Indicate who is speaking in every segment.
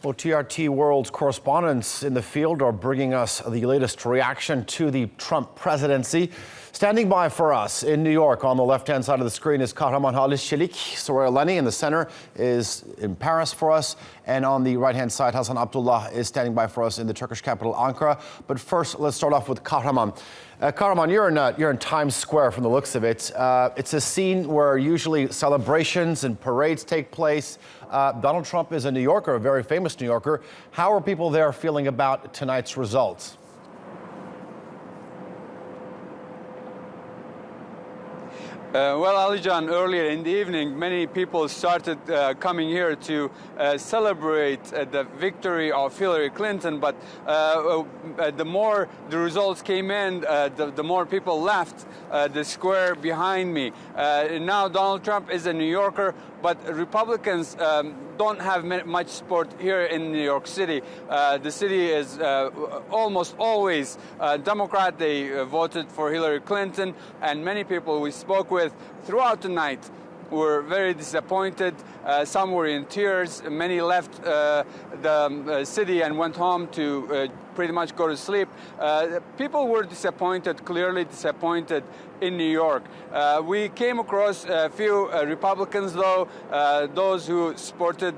Speaker 1: Well, TRT World's correspondents in the field are bringing us the latest reaction to the Trump presidency. Standing by for us in New York on the left-hand side of the screen is Kahraman Halis Çelik. Soraya Leni in the center is in Paris for us. And on the right-hand side, Hassan Abdullah is standing by for us in the Turkish capital, Ankara. But first, let's start off with Kahraman. Kahraman, you're in Times Square from the looks of it. It's a scene where usually celebrations and parades take place. Donald Trump is a New Yorker, a very famous New Yorker. How are people there feeling about tonight's results?
Speaker 2: Well, Alican, earlier in the evening, many people started coming here to celebrate the victory of Hillary Clinton. But the more the results came in, the more people left the square behind me. Now Donald Trump is a New Yorker, but Republicans don't have much support here in New York City. The city is almost always Democrat. They voted for Hillary Clinton, and many people we spoke with throughout the night were very disappointed. Some were in tears. Many left the city and went home to pretty much go to sleep. People were disappointed, clearly disappointed in New York. We came across a few Republicans, though, those who supported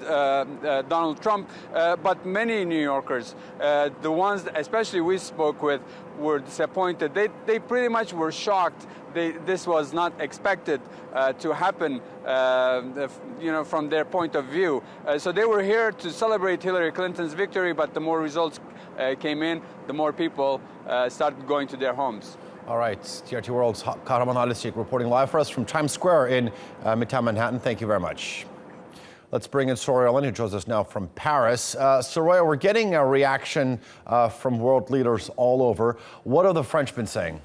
Speaker 2: Donald Trump, but many New Yorkers, the ones especially we spoke with, were disappointed. They pretty much were shocked. This was not expected to happen, from their point of view. So they were here to celebrate Hillary Clinton's victory, but the more results came in, the more people started going to their homes.
Speaker 1: All right, TRT World's Kahraman Halis Çelik reporting live for us from Times Square in Midtown Manhattan. Thank you very much. Let's bring in Soraya Leni, who joins us now from Paris. Soraya, we're getting a reaction from world leaders all over. What have the French been saying?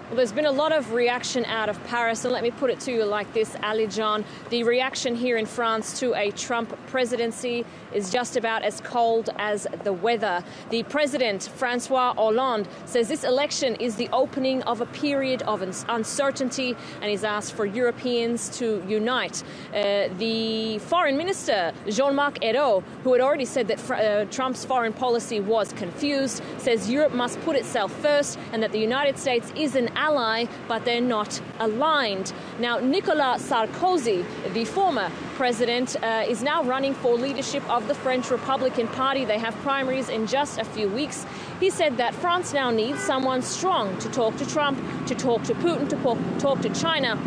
Speaker 3: Well, there's been a lot of reaction out of Paris, and let me put it to you like this, Ali John. The reaction here in France to a Trump presidency is just about as cold as the weather. The president, Francois Hollande, says this election is the opening of a period of uncertainty, and he's asked for Europeans to unite. The foreign minister, Jean-Marc Ayrault, who had already said that Trump's foreign policy was confused, says Europe must put itself first and that the United States is an ally, but they're not aligned. Now, Nicolas Sarkozy, the former president, is now running for leadership of the French Republican Party. They have primaries in just a few weeks. He said that France now needs someone strong to talk to Trump, to talk to Putin, to talk to China.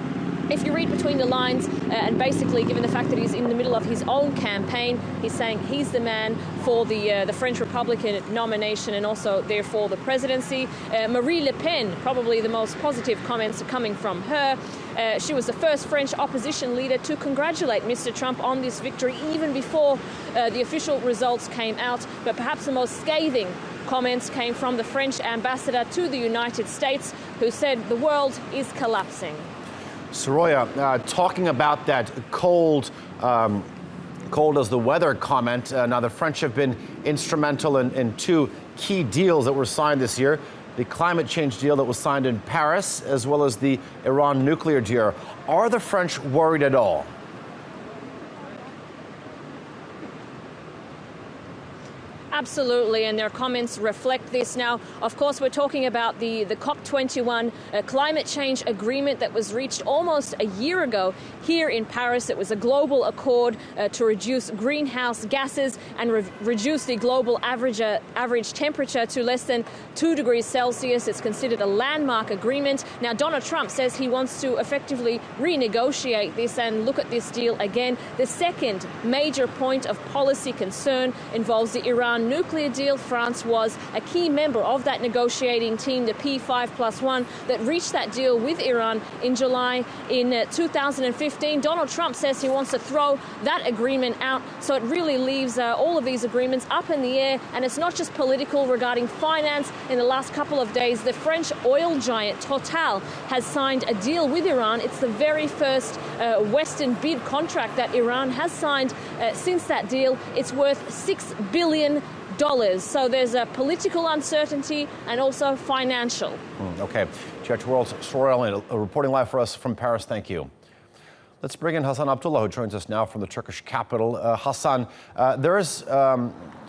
Speaker 3: If you read between the lines, and basically given the fact that he's in the middle of his own campaign, he's saying he's the man for the French Republican nomination and also therefore the presidency. Marine Le Pen, probably the most positive comments are coming from her. She was the first French opposition leader to congratulate Mr. Trump on this victory even before the official results came out. But perhaps the most scathing comments came from the French ambassador to the United States, who said the world is collapsing.
Speaker 1: Soraya, talking about that cold as the weather comment, now the French have been instrumental in two key deals that were signed this year. The climate change deal that was signed in Paris, as well as the Iran nuclear deal. Are the French worried at all?
Speaker 3: Absolutely, and their comments reflect this. Now, of course, we're talking about the COP21 climate change agreement that was reached almost a year ago here in Paris. It was a global accord to reduce greenhouse gases and reduce the global average temperature to less than 2 degrees Celsius. It's considered a landmark agreement. Now, Donald Trump says he wants to effectively renegotiate this and look at this deal again. The second major point of policy concern involves the Iran nuclear deal. France was a key member of that negotiating team, the P5+1, that reached that deal with Iran in July in 2015. Donald Trump says he wants to throw that agreement out, so it really leaves all of these agreements up in the air. And it's not just political regarding finance. In the last couple of days, the French oil giant Total has signed a deal with Iran. It's the very first Western bid contract that Iran has signed since that deal. It's worth $6 billion. So there's a political uncertainty and also financial.
Speaker 1: Okay. TRT World's Soraya Leni reporting live for us from Paris. Thank you. Let's bring in Hassan Abdullah, who joins us now from the Turkish capital. Hassan, I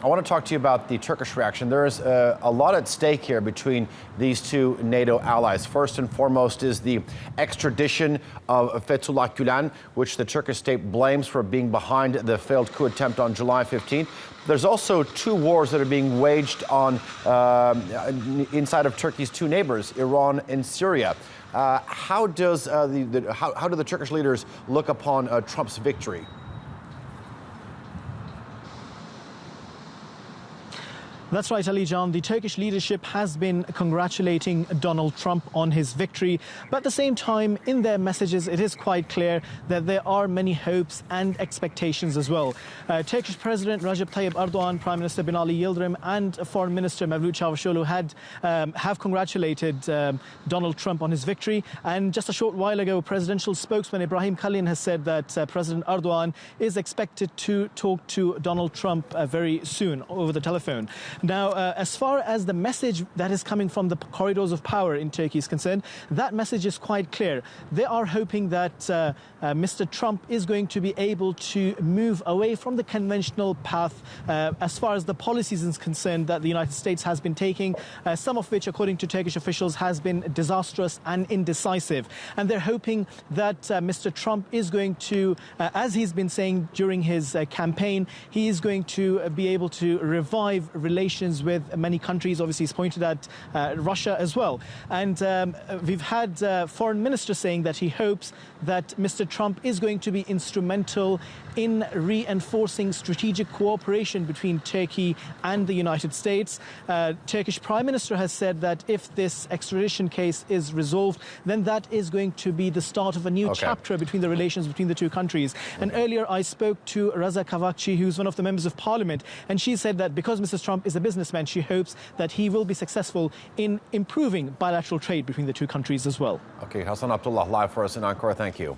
Speaker 1: want to talk to you about the Turkish reaction. There is a lot at stake here between these two NATO allies. First and foremost is the extradition of Fethullah Gülen, which the Turkish state blames for being behind the failed coup attempt on July 15th. There's also two wars that are being waged on inside of Turkey's two neighbors, Iran and Syria. How do the Turkish leaders look upon Trump's victory?
Speaker 4: That's right, Ali John. The Turkish leadership has been congratulating Donald Trump on his victory. But at the same time, in their messages, it is quite clear that there are many hopes and expectations as well. Turkish President Recep Tayyip Erdogan, Prime Minister Binali Yildirim, and Foreign Minister Mevlut Çavuşoğlu have congratulated Donald Trump on his victory. And just a short while ago, presidential spokesman Ibrahim Kalin has said that President Erdogan is expected to talk to Donald Trump very soon over the telephone. Now, as far as the message that is coming from the corridors of power in Turkey is concerned, that message is quite clear. They are hoping that Mr. Trump is going to be able to move away from the conventional path as far as the policies is concerned that the United States has been taking, some of which, according to Turkish officials, has been disastrous and indecisive. And they're hoping that Mr. Trump is going to, as he's been saying during his campaign, he is going to be able to revive relations with many countries. Obviously, he's pointed at Russia as well. And we've had foreign minister saying that he hopes that Mr. Trump is going to be instrumental in reinforcing strategic cooperation between Turkey and the United States. Turkish Prime Minister has said that if this extradition case is resolved, then that is going to be the start of a new chapter between the relations between the two countries. And earlier I spoke to Raza Kavakci, who's one of the members of parliament, and she said that because Mr. Trump is a businessman, she hopes that he will be successful in improving bilateral trade between the two countries as well.
Speaker 1: Okay, Hassan Abdullah live for us in Ankara. Thank you.